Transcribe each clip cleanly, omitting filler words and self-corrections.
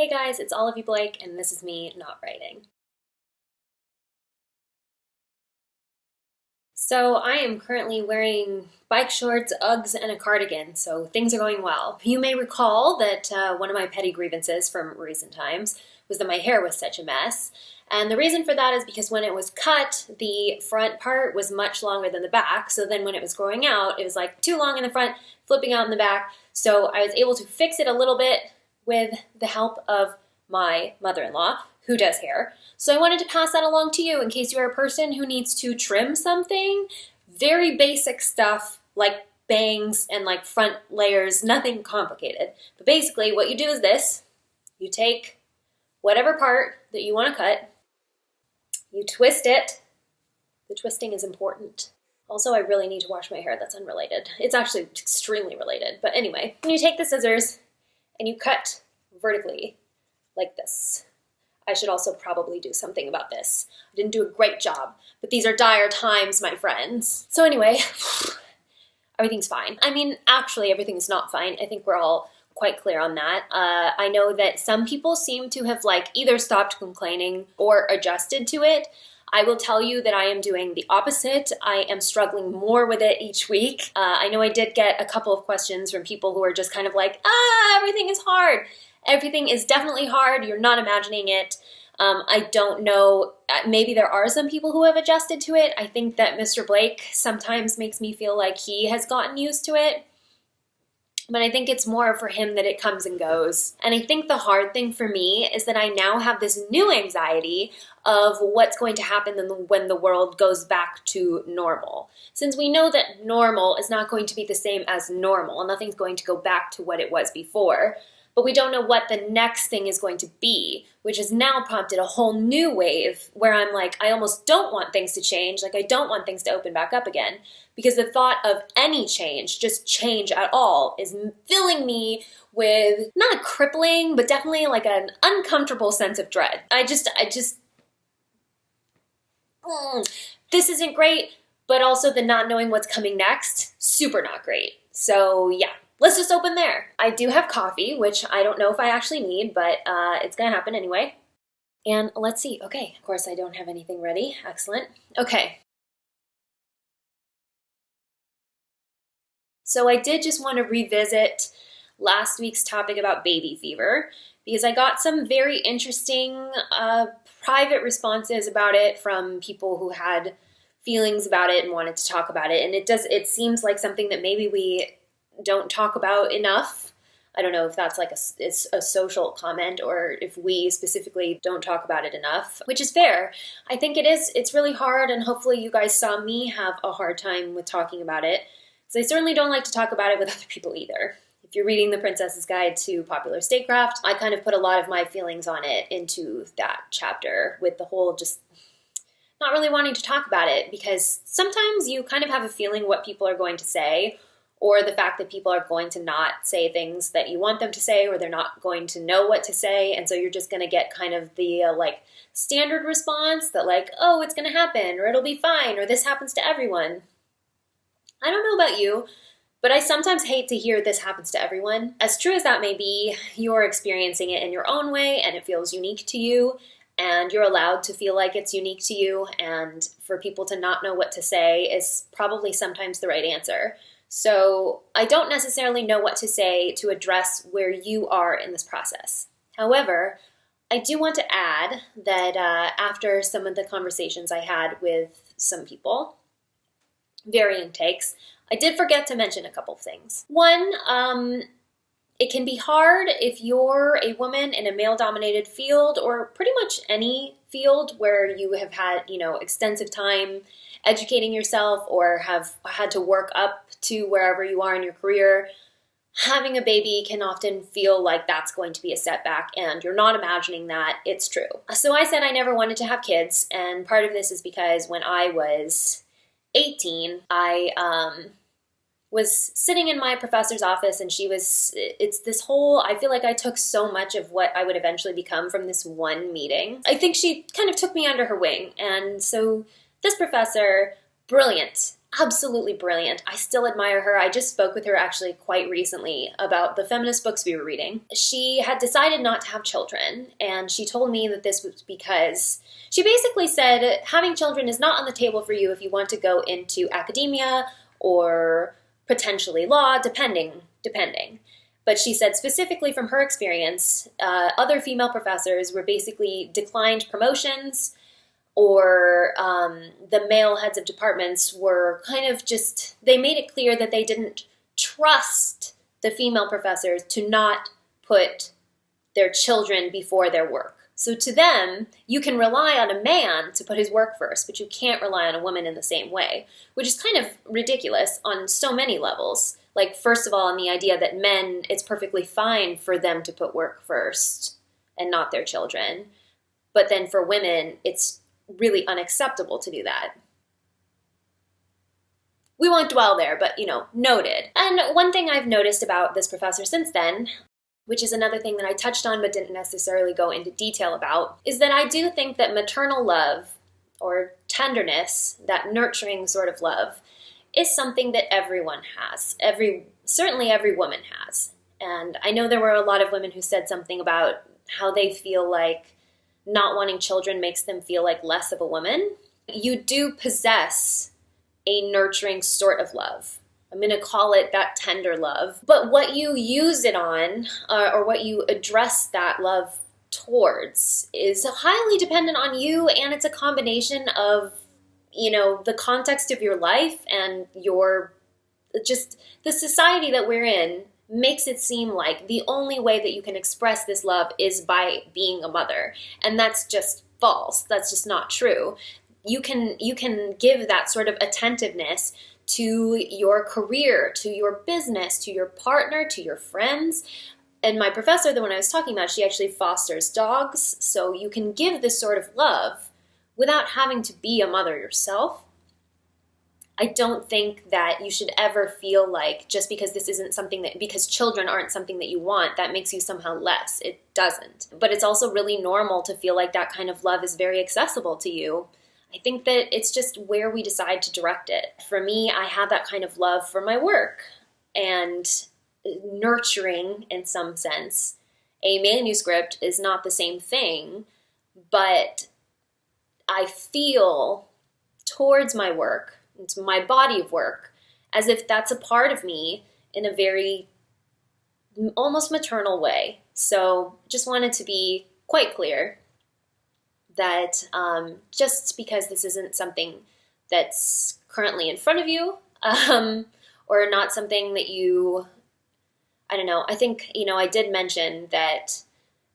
Hey guys, it's Olivie Blake, and this is me not writing. So I am currently wearing bike shorts, Uggs, and a cardigan, so things are going well. You may recall that one of my petty grievances from recent times was that my hair was such a mess. And the reason for that is because when it was cut, the front part was much longer than the back. So then when it was growing out, it was like too long in the front, flipping out in the back. So I was able to fix it a little bit with the help of my mother-in-law, who does hair. So I wanted to pass that along to you in case you are a person who needs to trim something. Very basic stuff like bangs and like front layers, nothing complicated. But basically what you do is this. You take whatever part that you want to cut, you twist it. The twisting is important. Also, I really need to wash my hair. That's unrelated. It's actually extremely related. But anyway, you take the scissors and you cut vertically like this. I should also probably do something about this. I didn't do a great job, but these are dire times, my friends. So anyway, everything's fine. I mean, actually, everything's not fine. I think we're all quite clear on that. I know that some people seem to have like either stopped complaining or adjusted to it. I will tell you that I am doing the opposite. I am struggling more with it each week. I know I did get a couple of questions from people who are just kind of like, everything is hard. Everything is definitely hard. You're not imagining it. I don't know. Maybe there are some people who have adjusted to it. I think that Mr. Blake sometimes makes me feel like he has gotten used to it. But I think it's more for him that it comes and goes. And I think the hard thing for me is that I now have this new anxiety of what's going to happen when the world goes back to normal. Since we know that normal is not going to be the same as normal, nothing's going to go back to what it was before, but we don't know what the next thing is going to be, which has now prompted a whole new wave where I'm like, I almost don't want things to change. Like, I don't want things to open back up again, because the thought of any change, just change at all, is filling me with not a crippling, but definitely like an uncomfortable sense of dread. This isn't great, but also the not knowing what's coming next, super not great. So yeah. Let's just open there. I do have coffee, which I don't know if I actually need, but it's gonna happen anyway. And let's see. Okay, of course I don't have anything ready. Excellent. Okay. So I did just want to revisit last week's topic about baby fever, because I got some very interesting private responses about it from people who had feelings about it and wanted to talk about it. And it seems like something that maybe we don't talk about enough. I don't know if that's like a social comment or if we specifically don't talk about it enough, which is fair. I think it's really hard, and hopefully you guys saw me have a hard time with talking about it, because I certainly don't like to talk about it with other people either. If you're reading The Princess's Guide to Popular Statecraft, I kind of put a lot of my feelings on it into that chapter, with the whole just not really wanting to talk about it, because sometimes you kind of have a feeling what people are going to say, or the fact that people are going to not say things that you want them to say, or they're not going to know what to say, and so you're just going to get kind of the like standard response that like, oh, it's going to happen, or it'll be fine, or this happens to everyone. I don't know about you, but I sometimes hate to hear this happens to everyone. As true as that may be, you're experiencing it in your own way, and it feels unique to you, and you're allowed to feel like it's unique to you, and for people to not know what to say is probably sometimes the right answer. So I don't necessarily know what to say to address where you are in this process. However, I do want to add that after some of the conversations I had with some people, varying takes, I did forget to mention a couple of things. One, it can be hard if you're a woman in a male-dominated field, or pretty much any field where you have had, extensive time educating yourself or have had to work up to wherever you are in your career. Having a baby can often feel like that's going to be a setback, and you're not imagining that. It's true. So I said I never wanted to have kids, and part of this is because when I was 18, I was sitting in my professor's office, and it's this whole, I feel like I took so much of what I would eventually become from this one meeting. I think she kind of took me under her wing, and so this professor, brilliant, absolutely brilliant. I still admire her. I just spoke with her actually quite recently about the feminist books we were reading. She had decided not to have children, and she told me that this was because she basically said having children is not on the table for you if you want to go into academia or potentially law, depending. But she said specifically from her experience, other female professors were basically declined promotions, or the male heads of departments were kind of just, they made it clear that they didn't trust the female professors to not put their children before their work. So to them, you can rely on a man to put his work first, but you can't rely on a woman in the same way, which is kind of ridiculous on so many levels. Like, first of all, on the idea that men, it's perfectly fine for them to put work first and not their children. But then for women, it's really unacceptable to do that. We won't dwell there, but, noted. And one thing I've noticed about this professor since then, which is another thing that I touched on but didn't necessarily go into detail about, is that I do think that maternal love, or tenderness, that nurturing sort of love, is something that everyone has. Certainly every woman has. And I know there were a lot of women who said something about how they feel like not wanting children makes them feel like less of a woman. You do possess a nurturing sort of love. I'm going to call it that tender love. But what you use it on, or what you address that love towards, is highly dependent on you, and it's a combination of, the context of your life and just the society that we're in makes it seem like the only way that you can express this love is by being a mother. And that's just false. That's just not true. You can give that sort of attentiveness to your career, to your business, to your partner, to your friends. And my professor, the one I was talking about, she actually fosters dogs. So you can give this sort of love without having to be a mother yourself. I don't think that you should ever feel like just because because children aren't something that you want, that makes you somehow less. It doesn't. But it's also really normal to feel like that kind of love is very accessible to you. I think that it's just where we decide to direct it. For me, I have that kind of love for my work and nurturing in some sense. A manuscript is not the same thing, but I feel towards my work, into my body of work, as if that's a part of me in a very almost maternal way. So just wanted to be quite clear that just because this isn't something that's currently in front of you, or not something that I don't know, I think, I did mention that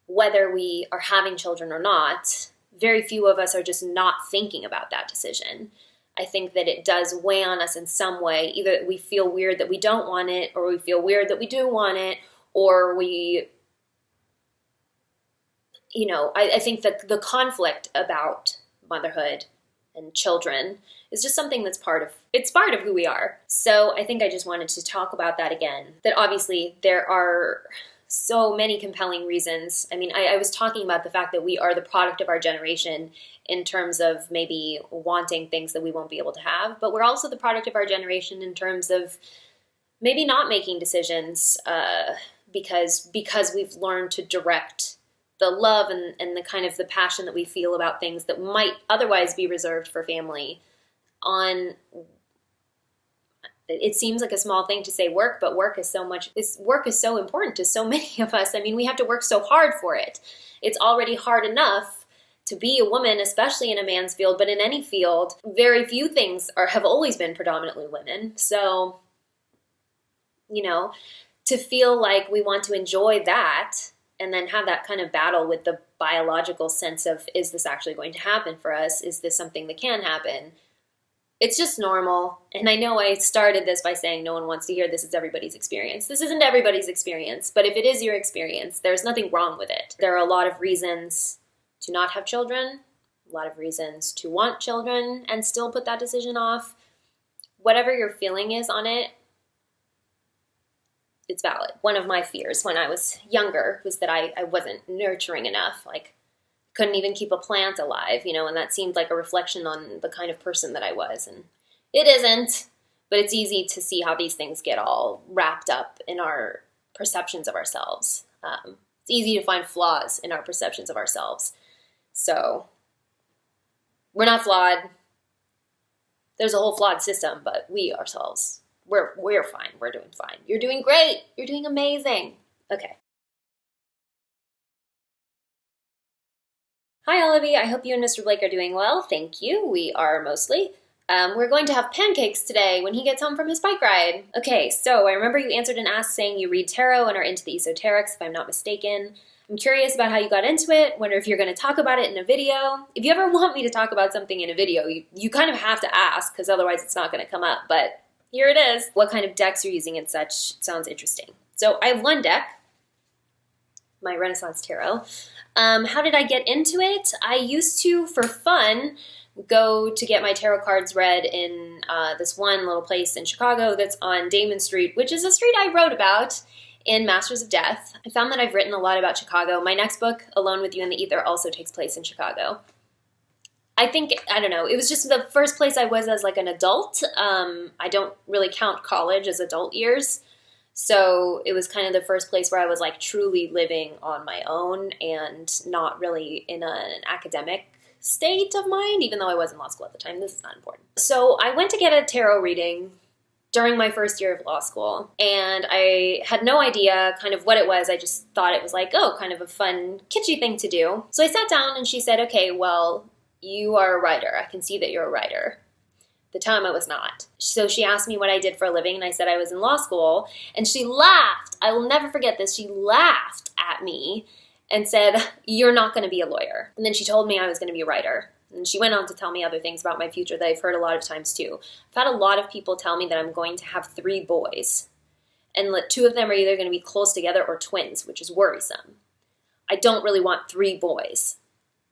whether we are having children or not, very few of us are just not thinking about that decision. I think that it does weigh on us in some way. Either we feel weird that we don't want it, or we feel weird that we do want it, or I think that the conflict about motherhood and children is just something that's part of who we are. So I think I just wanted to talk about that again, that obviously there are so many compelling reasons. I mean, I was talking about the fact that we are the product of our generation in terms of maybe wanting things that we won't be able to have, but we're also the product of our generation in terms of maybe not making decisions because we've learned to direct the love and the kind of the passion that we feel about things that might otherwise be reserved for family on. It seems like a small thing to say work, but work is so important to so many of us. I mean, we have to work so hard for it. It's already hard enough to be a woman, especially in a man's field, but in any field, very few things have always been predominantly women. So, to feel like we want to enjoy that and then have that kind of battle with the biological sense of, is this actually going to happen for us? Is this something that can happen? It's just normal. And I know I started this by saying no one wants to hear this is everybody's experience. This isn't everybody's experience, but if it is your experience, there's nothing wrong with it. There are a lot of reasons to not have children, a lot of reasons to want children and still put that decision off. Whatever your feeling is on it, it's valid. One of my fears when I was younger was that I wasn't nurturing enough. Like, couldn't even keep a plant alive, and that seemed like a reflection on the kind of person that I was. And It isn't, but it's easy to see how these things get all wrapped up in our perceptions of ourselves. It's easy to find flaws in our perceptions of ourselves. So we're not flawed. There's a whole flawed system, but we ourselves, we're fine. We're doing fine. You're doing great. You're doing amazing. Okay. Hi, Olivie. I hope you and Mr. Blake are doing well. Thank you. We are mostly. We're going to have pancakes today when he gets home from his bike ride. Okay, so I remember you answered an ask saying you read tarot and are into the esoterics, if I'm not mistaken. I'm curious about how you got into it, wonder if you're going to talk about it in a video. If you ever want me to talk about something in a video, you kind of have to ask, because otherwise it's not going to come up, but here it is. What kind of decks you're using and such sounds interesting. So I have one deck, my Renaissance Tarot. How did I get into it? I used to, for fun, go to get my tarot cards read in this one little place in Chicago that's on Damon Street, which is a street I wrote about in Masters of Death. I found that I've written a lot about Chicago. My next book, Alone with You in the Ether, also takes place in Chicago. I don't know, it was just the first place I was as like an adult. I don't really count college as adult years. So it was kind of the first place where I was like truly living on my own and not really in an academic state of mind, even though I was in law school at the time. This is not important. So I went to get a tarot reading during my first year of law school, and I had no idea kind of what it was. I just thought it was like, oh, kind of a fun, kitschy thing to do. So I sat down and she said, okay, well, you are a writer. I can see that you're a writer. At the time I was not. So she asked me what I did for a living, and I said I was in law school, and she laughed. I will never forget this. She laughed at me and said, you're not going to be a lawyer. And then she told me I was going to be a writer. And she went on to tell me other things about my future that I've heard a lot of times too. I've had a lot of people tell me that I'm going to have 3 boys, and 2 of them are either going to be close together or twins, which is worrisome. I don't really want 3 boys,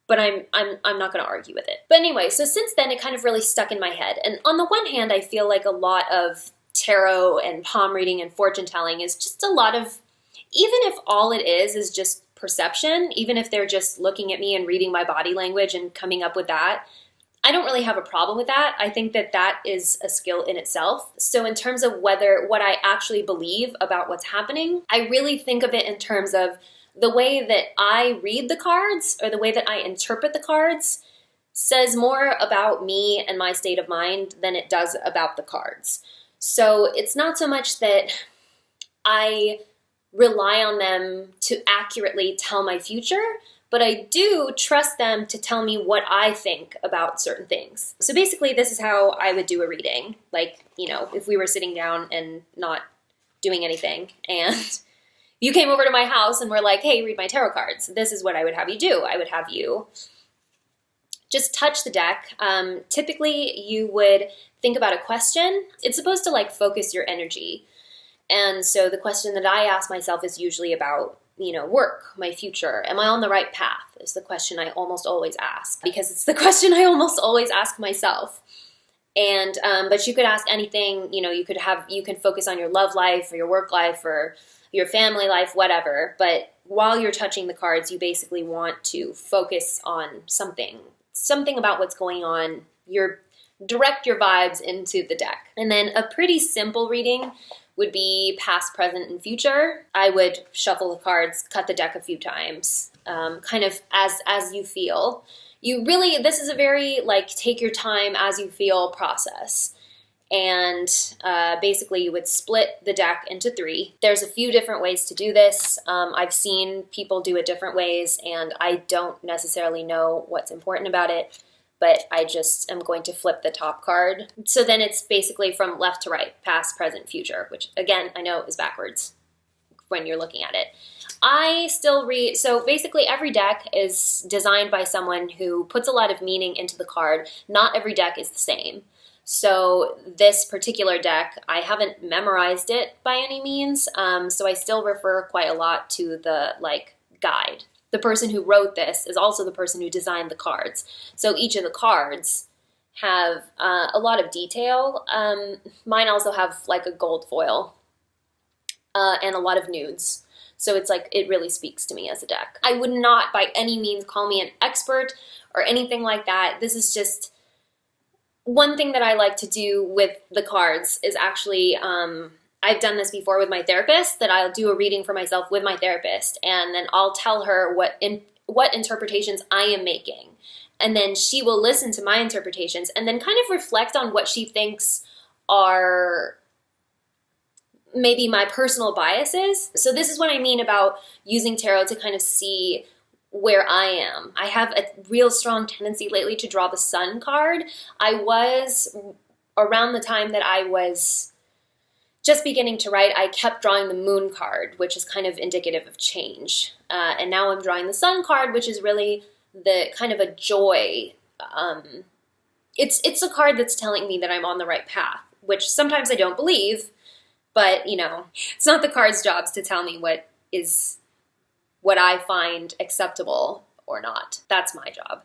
but I'm not going to argue with it. But anyway, so since then it kind of really stuck in my head. And on the one hand, I feel like a lot of tarot and palm reading and fortune telling is just a lot of, even if all it is just perception, even if they're just looking at me and reading my body language and coming up with that, I don't really have a problem with that. I think that that is a skill in itself. So in terms of what I actually believe about what's happening, I really think of it in terms of the way that I read the cards, or the way that I interpret the cards, says more about me and my state of mind than it does about the cards. So it's not so much that I rely on them to accurately tell my future, but I do trust them to tell me what I think about certain things. So basically, this is how I would do a reading. Like, you know, if we were sitting down and not doing anything, and you came over to my house and were like, hey, read my tarot cards, this is what I would have you do. I would have you just touch the deck. Typically, you would think about a question. It's supposed to like focus your energy. And so the question that I ask myself is usually about, you know, work, my future. Am I on the right path? Is the question I almost always ask, because it's the question I almost always ask myself. And but you could ask anything. You know, you can focus on your love life or your work life or your family life, whatever. But while you're touching the cards, you basically want to focus on something about what's going on. Direct your vibes into the deck. And then a pretty simple reading would be past, present, and future. I would shuffle the cards, cut the deck a few times, kind of as you feel. This is a very like take your time as you feel process. And basically you would split the deck into 3. There's a few different ways to do this. I've seen people do it different ways, and I don't necessarily know what's important about it, but I just am going to flip the top card. So then it's basically from left to right, past, present, future, which again, I know is backwards when you're looking at it. I still read, so basically every deck is designed by someone who puts a lot of meaning into the card. Not every deck is the same. So this particular deck, I haven't memorized it by any means, so I still refer quite a lot to the like guide. The person who wrote this is also the person who designed the cards. So each of the cards have a lot of detail. Mine also have like a gold foil and a lot of nudes. So it's like, it really speaks to me as a deck. I would not by any means call me an expert or anything like that. This is just One thing that I like to do with the cards is actually, I've done this before with my therapist, that I'll do a reading for myself with my therapist, and then I'll tell her what interpretations I am making. And then she will listen to my interpretations and then kind of reflect on what she thinks are maybe my personal biases. So this is what I mean about using tarot to kind of see where I am. I have a real strong tendency lately to draw the Sun card. I was, around the time that I was just beginning to write, I kept drawing the Moon card, which is kind of indicative of change. And now I'm drawing the Sun card, which is really the kind of a joy. It's a card that's telling me that I'm on the right path, which sometimes I don't believe, but you know, it's not the card's jobs to tell me what I find acceptable or not. That's my job.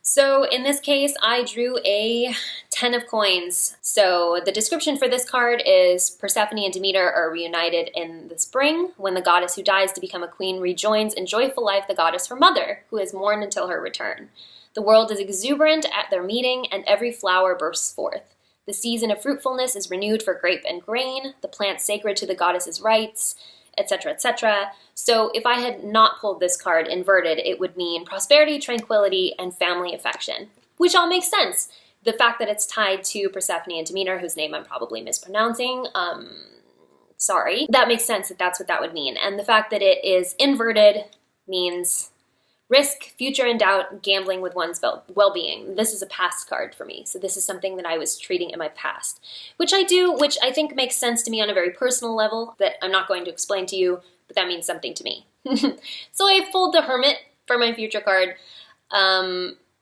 So in this case, I drew a 10 of coins. So the description for this card is Persephone and Demeter are reunited in the spring when the goddess who dies to become a queen rejoins in joyful life the goddess her mother, who has mourned until her return. The world is exuberant at their meeting, and every flower bursts forth. The season of fruitfulness is renewed for grape and grain, the plant sacred to the goddess's rites, etc., etc. So if I had not pulled this card inverted, it would mean prosperity, tranquility, and family affection, which all makes sense. The fact that it's tied to Persephone and Demeter, whose name I'm probably mispronouncing, sorry, that makes sense that that's what that would mean. And the fact that it is inverted means risk, future in doubt, gambling with one's well-being. This is a past card for me. So this is something that I was treating in my past, which I do, which I think makes sense to me on a very personal level that I'm not going to explain to you, but that means something to me. So I pulled the Hermit for my future card,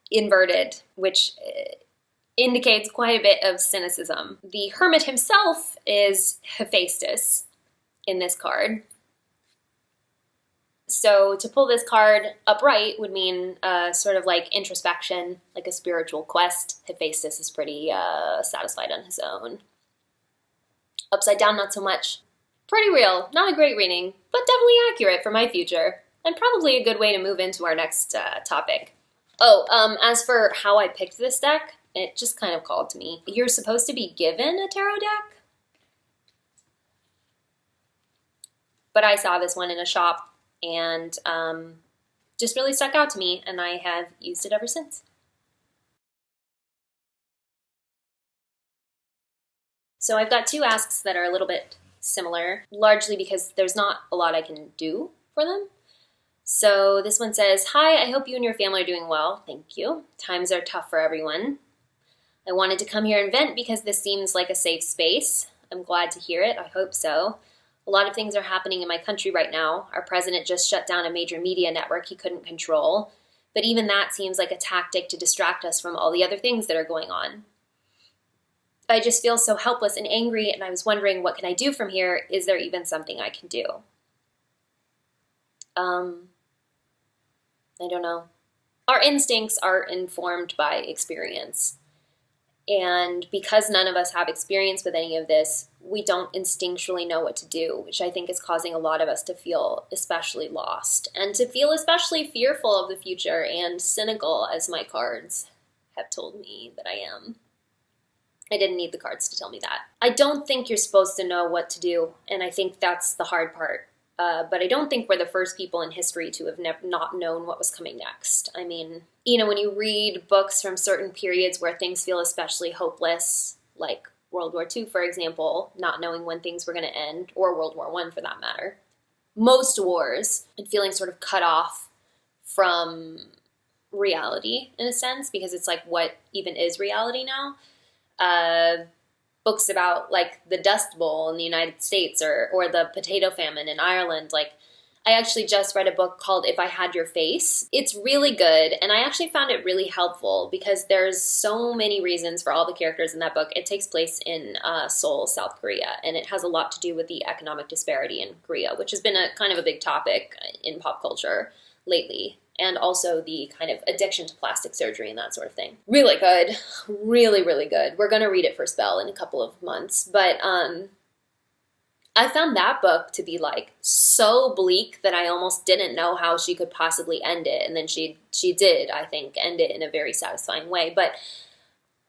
inverted, which indicates quite a bit of cynicism. The Hermit himself is Hephaestus in this card. So to pull this card upright would mean sort of like introspection, like a spiritual quest. Hephaestus is pretty satisfied on his own. Upside down, not so much. Pretty real, not a great reading, but definitely accurate for my future, and probably a good way to move into our next topic. Oh, as for how I picked this deck, it just kind of called to me. You're supposed to be given a tarot deck, but I saw this one in a shop and just really stuck out to me, and I have used it ever since. So I've got two asks that are a little bit similar, largely because there's not a lot I can do for them. So this one says, "Hi, I hope you and your family are doing well. Thank you. Times are tough for everyone. I wanted to come here and vent because this seems like a safe space. I'm glad to hear it. I hope so. A lot of things are happening in my country right now. Our president just shut down a major media network he couldn't control. But even that seems like a tactic to distract us from all the other things that are going on. I just feel so helpless and angry, and I was wondering, what can I do from here? Is there even something I can do?" I don't know. Our instincts are informed by experience. And because none of us have experience with any of this, we don't instinctually know what to do, which I think is causing a lot of us to feel especially lost and to feel especially fearful of the future and cynical, as my cards have told me that I am. I didn't need the cards to tell me that. I don't think you're supposed to know what to do, and I think that's the hard part. But I don't think we're the first people in history to have not known what was coming next. I mean, you know, when you read books from certain periods where things feel especially hopeless, like World War II, for example, not knowing when things were going to end, or World War I for that matter, most wars, and feeling sort of cut off from reality in a sense, because it's like, what even is reality now? Books about like the Dust Bowl in the United States or the potato famine in Ireland. Like, I actually just read a book called If I Had Your Face. It's really good, and I actually found it really helpful because there's so many reasons for all the characters in that book. It takes place in Seoul, South Korea, and it has a lot to do with the economic disparity in Korea, which has been a kind of a big topic in pop culture lately, and also the kind of addiction to plastic surgery and that sort of thing. Really good. Really, really good. We're going to read it for Spell in a couple of months. But I found that book to be like so bleak that I almost didn't know how she could possibly end it. And then she did, I think, end it in a very satisfying way. But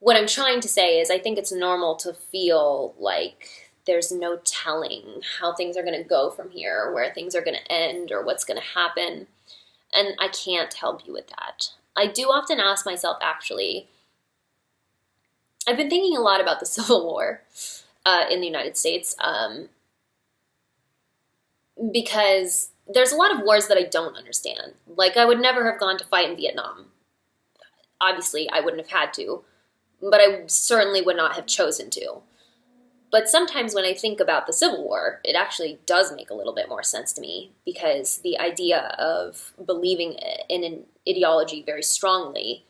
what I'm trying to say is I think it's normal to feel like there's no telling how things are going to go from here, or where things are going to end, or what's going to happen. And I can't help you with that. I do often ask myself, actually, I've been thinking a lot about the Civil War in the United States because there's a lot of wars that I don't understand. Like, I would never have gone to fight in Vietnam. Obviously, I wouldn't have had to, but I certainly would not have chosen to. But sometimes when I think about the Civil War, it actually does make a little bit more sense to me, because the idea of believing in an ideology very strongly,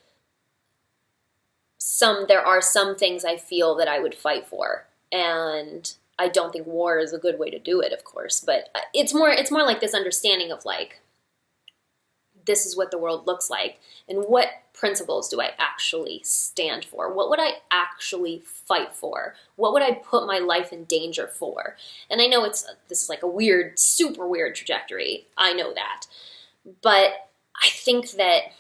there are some things I feel that I would fight for, and I don't think war is a good way to do it, of course, but it's more like this understanding of, like, this is what the world looks like, and what principles do I actually stand for? What would I actually fight for? What would I put my life in danger for? And I know this is like a weird, super weird trajectory. I know that. But I think that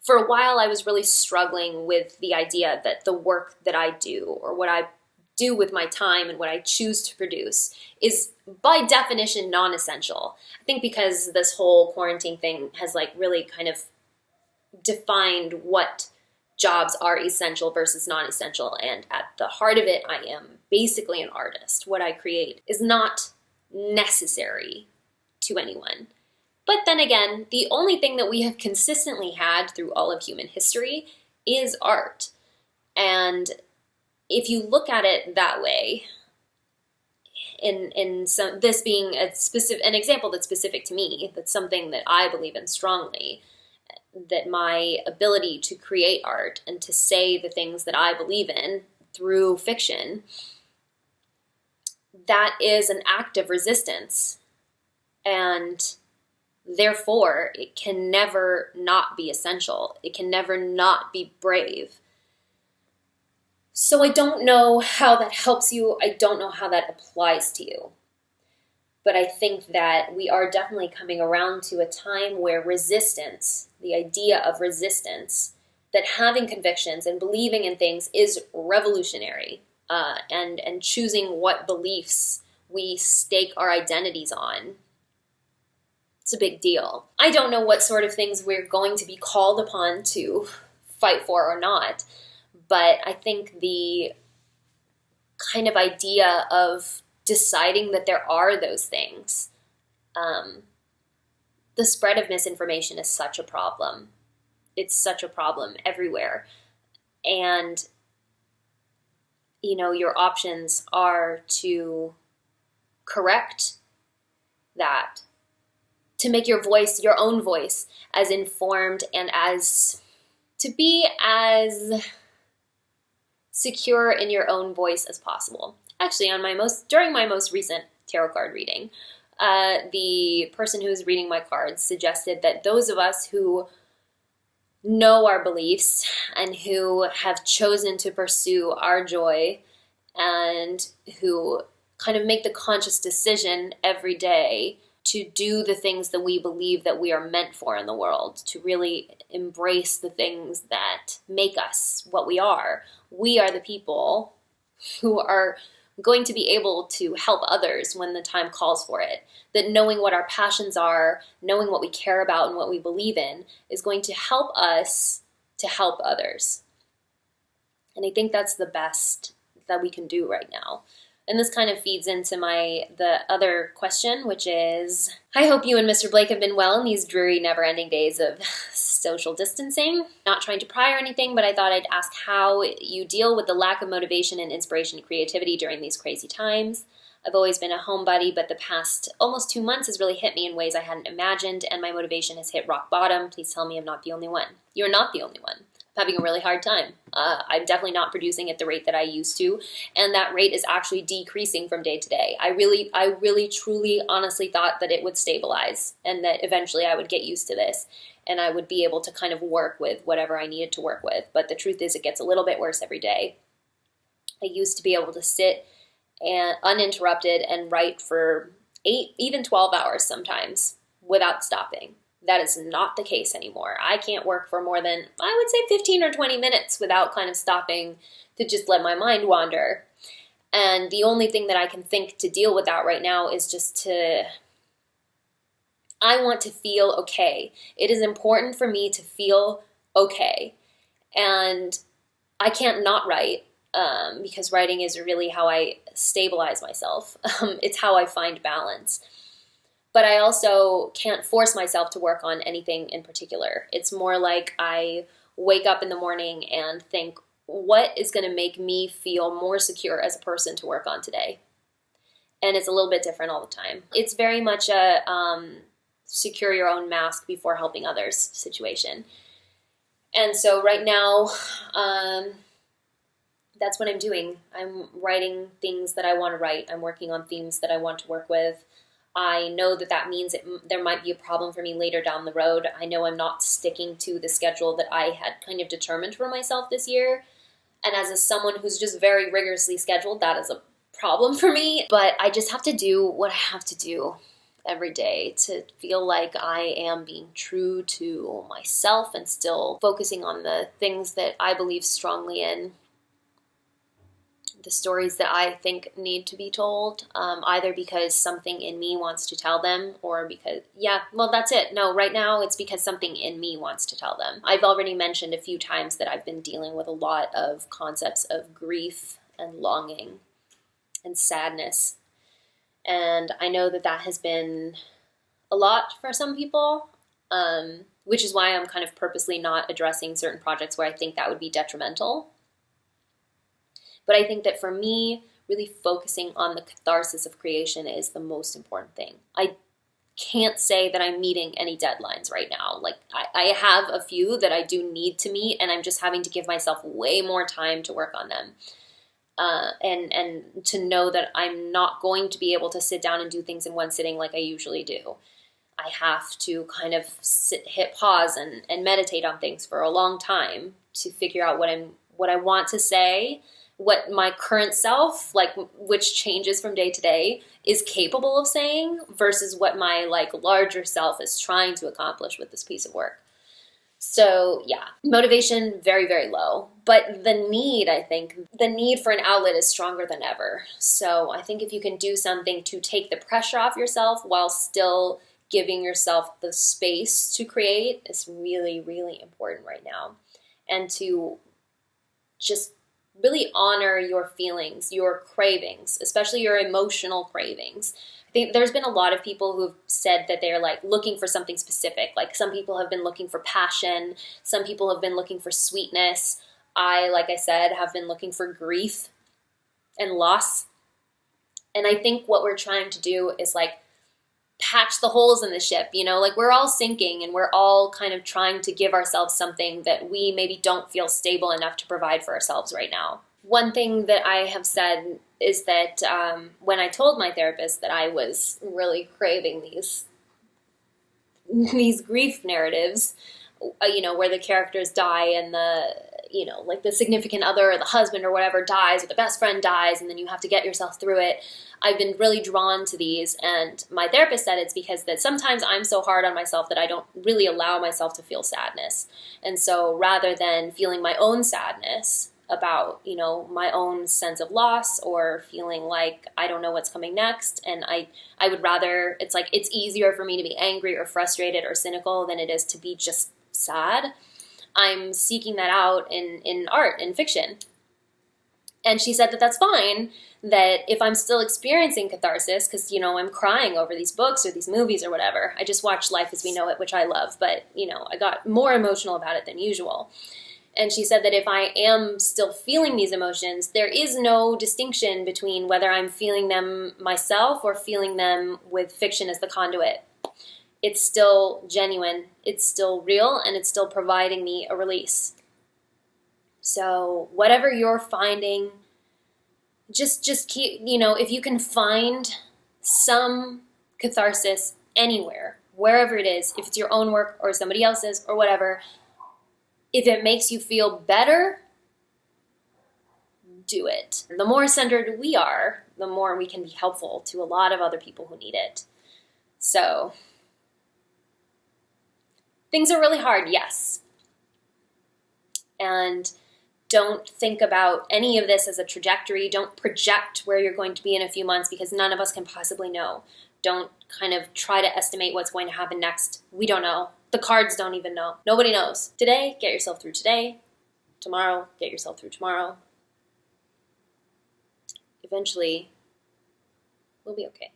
for a while I was really struggling with the idea that the work that I do, or what I do with my time and what I choose to produce, is by definition non-essential. I think because this whole quarantine thing has, like, really kind of defined what jobs are essential versus non-essential, and at the heart of it, I am basically an artist. What I create is not necessary to anyone. But then again, the only thing that we have consistently had through all of human history is art. And if you look at it that way, this being an example that's specific to me, that's something that I believe in strongly, that my ability to create art and to say the things that I believe in through fiction, that is an act of resistance. And therefore, it can never not be essential. It can never not be brave. So I don't know how that helps you. I don't know how that applies to you. But I think that we are definitely coming around to a time where resistance, the idea of resistance, that having convictions and believing in things is revolutionary, and choosing what beliefs we stake our identities on. It's a big deal. I don't know what sort of things we're going to be called upon to fight for or not, but I think the kind of idea of deciding that there are those things, the spread of misinformation is such a problem. It's such a problem everywhere. And, your options are to correct that, to make your own voice, as informed and to be as secure in your own voice as possible. Actually, during my most recent tarot card reading, the person who was reading my cards suggested that those of us who know our beliefs and who have chosen to pursue our joy, and who kind of make the conscious decision every day to do the things that we believe that we are meant for in the world, to really embrace the things that make us what we are the people who are going to be able to help others when the time calls for it. That knowing what our passions are, knowing what we care about and what we believe in, is going to help us to help others. And I think that's the best that we can do right now. And this kind of feeds into the other question, which is, I hope you and Mr. Blake have been well in these dreary, never-ending days of social distancing. Not trying to pry or anything, but I thought I'd ask how you deal with the lack of motivation and inspiration and creativity during these crazy times. I've always been a homebody, but the past almost 2 months has really hit me in ways I hadn't imagined, and my motivation has hit rock bottom. Please tell me I'm not the only one. You're not the only one. Having a really hard time. I'm definitely not producing at the rate that I used to, and that rate is actually decreasing from day to day. I really, truly, honestly thought that it would stabilize, and that eventually I would get used to this, and I would be able to kind of work with whatever I needed to work with. But the truth is, it gets a little bit worse every day. I used to be able to sit and uninterrupted and write for 8, even 12 hours sometimes without stopping. That is not the case anymore. I can't work for more than, I would say, 15 or 20 minutes without kind of stopping to just let my mind wander. And the only thing that I can think to deal with that right now is I want to feel okay. It is important for me to feel okay. And I can't not write, because writing is really how I stabilize myself. It's how I find balance. But I also can't force myself to work on anything in particular. It's more like I wake up in the morning and think, what is going to make me feel more secure as a person to work on today? And it's a little bit different all the time. It's very much a secure your own mask before helping others situation. And so right now, that's what I'm doing. I'm writing things that I want to write. I'm working on themes that I want to work with. I know that means there might be a problem for me later down the road. I know I'm not sticking to the schedule that I had kind of determined for myself this year. And as someone who's just very rigorously scheduled, that is a problem for me. But I just have to do what I have to do every day to feel like I am being true to myself and still focusing on the things that I believe strongly in. The stories that I think need to be told, either because something in me wants to tell them or because, that's it. No, right now it's because something in me wants to tell them. I've already mentioned a few times that I've been dealing with a lot of concepts of grief and longing and sadness. And I know that has been a lot for some people, which is why I'm kind of purposely not addressing certain projects where I think that would be detrimental. But I think that for me, really focusing on the catharsis of creation is the most important thing. I can't say that I'm meeting any deadlines right now. Like, I have a few that I do need to meet, and I'm just having to give myself way more time to work on them. And to know that I'm not going to be able to sit down and do things in one sitting like I usually do. I have to kind of hit pause and meditate on things for a long time to figure out what I want to say, what my current self, like, which changes from day to day, is capable of saying versus what my larger self is trying to accomplish with this piece of work. So motivation very, very low, but the need for an outlet is stronger than ever. So I think if you can do something to take the pressure off yourself while still giving yourself the space to create is really, really important right now. And to just really honor your feelings, your cravings, especially your emotional cravings. I think there's been a lot of people who've said that they're looking for something specific. Like, some people have been looking for passion. Some people have been looking for sweetness. Like I said, have been looking for grief and loss. And I think what we're trying to do is patch the holes in the ship, we're all sinking and we're all kind of trying to give ourselves something that we maybe don't feel stable enough to provide for ourselves right now. One thing that I have said is that when I told my therapist that I was really craving these grief narratives, where the characters die and the significant other or the husband or whatever dies or the best friend dies and then you have to get yourself through it. I've been really drawn to these, and my therapist said it's because that sometimes I'm so hard on myself that I don't really allow myself to feel sadness. And so rather than feeling my own sadness about, my own sense of loss or feeling like I don't know what's coming next, and I would rather, it's easier for me to be angry or frustrated or cynical than it is to be just sad. I'm seeking that out in art and fiction. And she said that that's fine, that if I'm still experiencing catharsis, because, I'm crying over these books or these movies or whatever. I just watched Life as We Know It, which I love, but, I got more emotional about it than usual. And she said that if I am still feeling these emotions, there is no distinction between whether I'm feeling them myself or feeling them with fiction as the conduit. It's still genuine, it's still real, and it's still providing me a release. So whatever you're finding, just keep, if you can find some catharsis anywhere, wherever it is, if it's your own work or somebody else's or whatever, if it makes you feel better, do it. The more centered we are, the more we can be helpful to a lot of other people who need it. So Things are really hard, yes. And don't think about any of this as a trajectory. Don't project where you're going to be in a few months because none of us can possibly know. Don't kind of try to estimate what's going to happen next. We don't know. The cards don't even know. Nobody knows. Today, get yourself through today. Tomorrow, get yourself through tomorrow. Eventually, we'll be okay.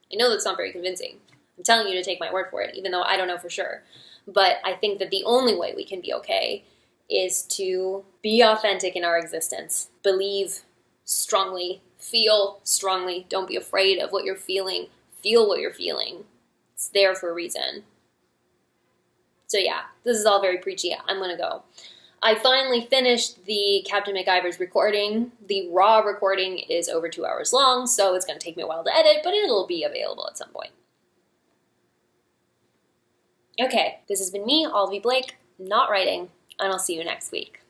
I know that's not very convincing. I'm telling you to take my word for it, even though I don't know for sure. But I think that the only way we can be okay is to be authentic in our existence. Believe strongly. Feel strongly. Don't be afraid of what you're feeling. Feel what you're feeling. It's there for a reason. So yeah, this is all very preachy. I'm going to go. I finally finished the Captain MacGyver's recording. The raw recording is over 2 hours long, so it's going to take me a while to edit, but it'll be available at some point. Okay, this has been me, Olivie Blake, not writing, and I'll see you next week.